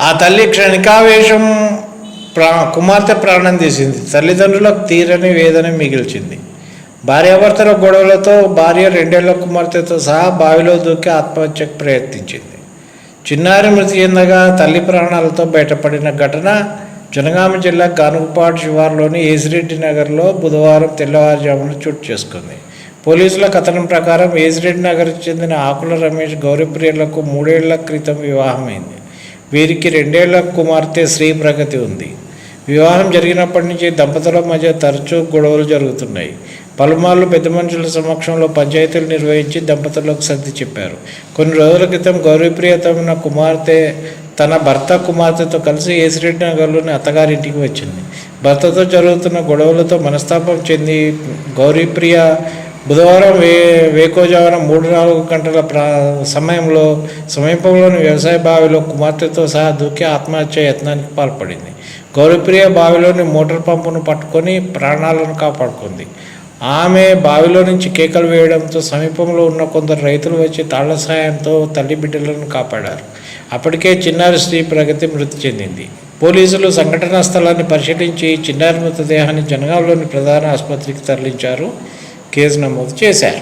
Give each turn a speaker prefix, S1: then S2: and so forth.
S1: ఆ తల్లి క్షణికావేశం కుమార్తె ప్రాణం తీసింది. తల్లిదండ్రులకు తీరని వేదన మిగిల్చింది. భార్యాభర్తల గొడవలతో భార్య 2 ఏళ్ల కుమార్తెతో సహా బావిలో దూకి ఆత్మహత్యకు ప్రయత్నించింది. చిన్నారి మృతి చెందగా తల్లి ప్రాణాలతో బయటపడిన ఘటన జనగామ జిల్లా గానుగుపాడు శివారులోని ఏసిరెడ్డి నగర్లో బుధవారం తెల్లవారుజామున చోటు చేసుకుంది. పోలీసుల కథనం ప్రకారం ఏసిరెడ్డి నగర్కు చెందిన ఆకుల రమేష్ గౌరీప్రియలకు 3 ఏళ్ల క్రితం వివాహమైంది. వీరికి 2 ఏళ్ల కుమార్తె శ్రీ ప్రగతి ఉంది. వివాహం జరిగినప్పటి నుంచి దంపతుల మధ్య తరచూ గొడవలు జరుగుతున్నాయి. పలుమార్లు పెద్ద మనుషుల సమక్షంలో పంచాయతీలు నిర్వహించి దంపతులకు సర్ది చెప్పారు. కొన్ని రోజుల క్రితం గౌరీప్రియ తన భర్త కుమార్తెతో కలిసి ఏసిరెడ్డి నగర్లోని అత్తగారింటికి వచ్చింది. భర్తతో జరుగుతున్న గొడవలతో మనస్తాపం చెంది గౌరీప్రియ బుధవారం వేకోజామున 3-4 గంటల సమీపంలోని వ్యవసాయ బావిలో కుమార్తెతో సహా దూకి ఆత్మహత్య యత్నానికి పాల్పడింది. గౌరీప్రియ బావిలోని మోటార్ పంపును పట్టుకొని ప్రాణాలను కాపాడుకుంది. ఆమె బావిలో నుంచి కేకలు వేయడంతో సమీపంలో ఉన్న కొందరు రైతులు వచ్చి తాళ్ల సాయంతో తల్లి బిడ్డలను కాపాడారు. అప్పటికే చిన్నారి శ్రీ ప్రగతి మృతి చెందింది. పోలీసులు సంఘటనా స్థలాన్ని పరిశీలించి చిన్నారి మృతదేహాన్ని జనగాంలోని ప్రధాన ఆసుపత్రికి తరలించారు. కేసు నమోదు చేశారు.